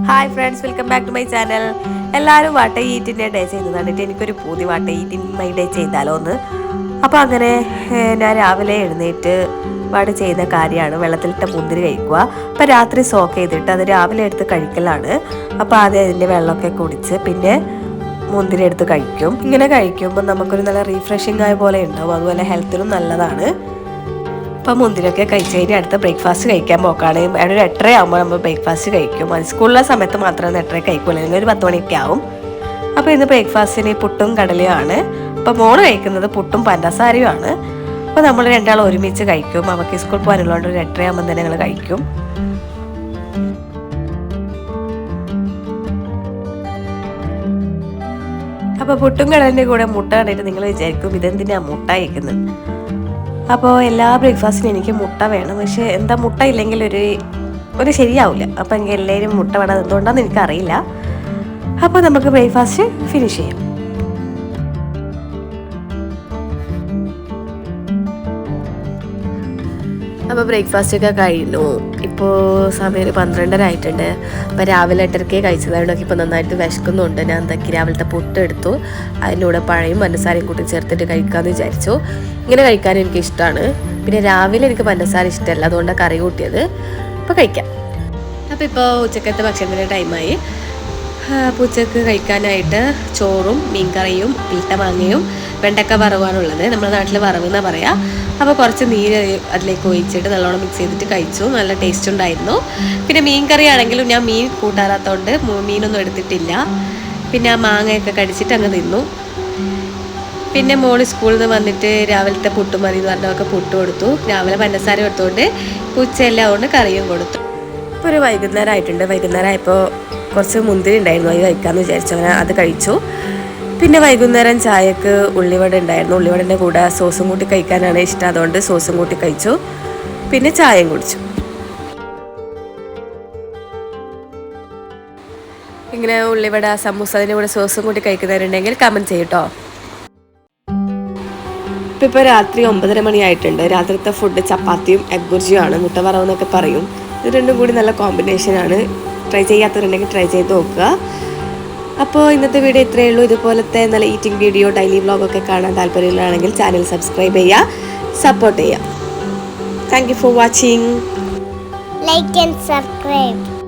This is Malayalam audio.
Hi friends, welcome back to my channel. എല്ലാവരും വാട്ട ഈറ്റിൻ്റെ ഡേ ചെയ്യുന്നതാണ്. എനിക്കൊരു പൂതി വാട്ട ഈറ്റിൻ മൈ ഡേ ചെയ്താലോ എന്ന്. അപ്പോൾ അങ്ങനെ ഞാൻ രാവിലെ എഴുന്നേറ്റ് വാട് ചെയ്യുന്ന കാര്യമാണ് വെള്ളത്തിലിട്ട മുന്തിരി കഴിക്കുക. അപ്പോൾ രാത്രി സോക്ക് ചെയ്തിട്ട് അത് രാവിലെ എടുത്ത് കഴിക്കലാണ്. അപ്പോൾ ആദ്യം അതിൻ്റെ വെള്ളമൊക്കെ കുടിച്ച് പിന്നെ മുന്തിരി എടുത്ത് കഴിക്കും. ഇങ്ങനെ കഴിക്കുമ്പോൾ നമുക്കൊരു നല്ല റീഫ്രഷിംഗ് ആയ പോലെ ഉണ്ടാവും. അതുപോലെ ഹെൽത്തിനും നല്ലതാണ്. അപ്പോൾ മുന്തിരിയൊക്കെ കഴിച്ച് കഴിഞ്ഞ് അടുത്ത ബ്രേക്ക്ഫാസ്റ്റ് കഴിക്കാൻ പോക്കാണ്. അവിടെ ഒരു 8:30 ആകുമ്പോൾ നമ്മൾ ബ്രേക്ക്ഫാസ്റ്റ് കഴിക്കും. അത് സ്കൂളിലെ സമയത്ത് മാത്രമേ 8:30 കഴിക്കുള്ളൂ, അല്ലെങ്കിൽ ഒരു 10 മണിയൊക്കെ ആവും. അപ്പോൾ ഇന്ന് ബ്രേക്ക്ഫാസ്റ്റിന് പുട്ടും കടലയുമാണ്. അപ്പോൾ മോള് കഴിക്കുന്നത് പുട്ടും പഞ്ചസാരയുമാണ്. അപ്പോൾ നമ്മൾ രണ്ടാളും ഒരുമിച്ച് കഴിക്കും. അവർക്ക് സ്കൂളിൽ പോകാനുള്ളതുകൊണ്ട് ഒരു 8:30 ആകുമ്പോൾ തന്നെ ഞങ്ങൾ കഴിക്കും. അപ്പോൾ പുട്ടും കടലിൻ്റെ കൂടെ മുട്ട കണ്ടിട്ട് നിങ്ങൾ വിചാരിക്കും ഇതെന്തിനാണ് മുട്ട കഴിക്കുന്നത്. അപ്പോൾ എല്ലാ ബ്രേക്ക്ഫാസ്റ്റിനും എനിക്ക് മുട്ട വേണം. പക്ഷേ എന്താ മുട്ട ഇല്ലെങ്കിൽ ഒരു ശരിയാവില്ല. അപ്പോൾ എനിക്ക് എല്ലാവരും മുട്ട വേണം, എന്തുകൊണ്ടാണെന്ന് എനിക്കറിയില്ല. അപ്പോൾ നമുക്ക് ബ്രേക്ക്ഫാസ്റ്റ് ഫിനിഷ് ചെയ്യാം. അപ്പോൾ ബ്രേക്ക്ഫാസ്റ്റൊക്കെ കഴിഞ്ഞു. ഇപ്പോൾ സമയം ഒരു 12:30 ആയിട്ടുണ്ട്. അപ്പോൾ രാവിലെ 8:30 കഴിച്ചതായതുകൊണ്ട് ഇപ്പോൾ നന്നായിട്ട് വിശക്കുന്നുണ്ട്. ഞാൻ എന്തൊക്കെ രാവിലത്തെ പുട്ട് എടുത്തു, അതിലൂടെ പഴയും പഞ്ചസാരയും കൂട്ടി ചേർത്തിട്ട് കഴിക്കാമെന്ന് വിചാരിച്ചു. ഇങ്ങനെ കഴിക്കാൻ എനിക്കിഷ്ടമാണ്. പിന്നെ രാവിലെ എനിക്ക് പഞ്ചസാര ഇഷ്ടമല്ല, അതുകൊണ്ടാണ് കറി കൂട്ടിയത്. അപ്പോൾ കഴിക്കാം. അപ്പോൾ ഇപ്പോൾ ഉച്ചക്കത്തെ ഭക്ഷണത്തിൻ്റെ ടൈമായി. ഉച്ചക്ക് കഴിക്കാനായിട്ട് ചോറും മീൻകറിയും ഇട്ട മാങ്ങയും വെണ്ടക്ക വറവാണുള്ളത്. നമ്മുടെ നാട്ടിൽ വറവ് എന്നാണ് പറയുക. അപ്പോൾ കുറച്ച് നീര് അതിലേക്ക് ഒഴിച്ചിട്ട് നല്ലോണം മിക്സ് ചെയ്തിട്ട് കഴിച്ചു. നല്ല ടേസ്റ്റ് ഉണ്ടായിരുന്നു. പിന്നെ മീൻ കറി ആണെങ്കിലും ഞാൻ മീൻ കൂട്ടാറാത്തതുകൊണ്ട് മീനൊന്നും എടുത്തിട്ടില്ല. പിന്നെ ആ മാങ്ങയൊക്കെ കടിച്ചിട്ട് അങ്ങ് തിന്നു. പിന്നെ മോള് സ്കൂളിൽ നിന്ന് വന്നിട്ട് രാവിലത്തെ പുട്ടും മതി എന്ന് പറഞ്ഞതൊക്കെ പുട്ട് കൊടുത്തു. രാവിലെ പഞ്ചസാര കൊടുത്തുകൊണ്ട് ഉച്ചയെല്ലാം കൊണ്ട് കറിയും കൊടുത്തു. ഇപ്പോൾ ഒരു വൈകുന്നേരം ആയിട്ടുണ്ട്. വൈകുന്നേരം ആയപ്പോൾ കുറച്ച് മുന്തിരി ഉണ്ടായിരുന്നു, അത് കഴിക്കാമെന്ന് വിചാരിച്ചു. അങ്ങനെ അത് കഴിച്ചു. പിന്നെ വൈകുന്നേരം ചായക്ക് ഉള്ളിവട ഉണ്ടായിരുന്നു. ഉള്ളിവടൻ്റെ കൂടെ സോസും കൂട്ടി കഴിക്കാനാണ് ഇഷ്ടം, അതുകൊണ്ട് സോസും കൂട്ടി കഴിച്ചു. പിന്നെ ചായയും കുടിച്ചു. ഇങ്ങനെ ഉള്ളിവട സമൂസ അതിൻ്റെ കൂടെ സോസും കൂട്ടി കഴിക്കുന്നവരുണ്ടെങ്കിൽ കമൻറ്റ് ചെയ്യട്ടോ. ഇപ്പോൾ രാത്രി 9:30 മണിയായിട്ടുണ്ട്. രാത്രിത്തെ ഫുഡ് ചപ്പാത്തിയും എഗ് ബുർജിയുമാണ്, മുട്ട വറവെന്നൊക്കെ പറയും. ഇത് രണ്ടും കൂടി നല്ല കോമ്പിനേഷനാണ്. ട്രൈ ചെയ്യാത്തവരുണ്ടെങ്കിൽ ട്രൈ ചെയ്ത് നോക്കുക. അപ്പോൾ ഇന്നത്തെ വീഡിയോ ഇത്രയേ ഉള്ളൂ. ഇതുപോലത്തെ നല്ല ഈറ്റിംഗ് വീഡിയോ ഡെയിലി വ്ളോഗൊക്കെ കാണാൻ താല്പര്യമുള്ളതാണെങ്കിൽ ചാനൽ സബ്സ്ക്രൈബ് ചെയ്യുക, സപ്പോർട്ട് ചെയ്യുക. Thank you for watching. Like and subscribe.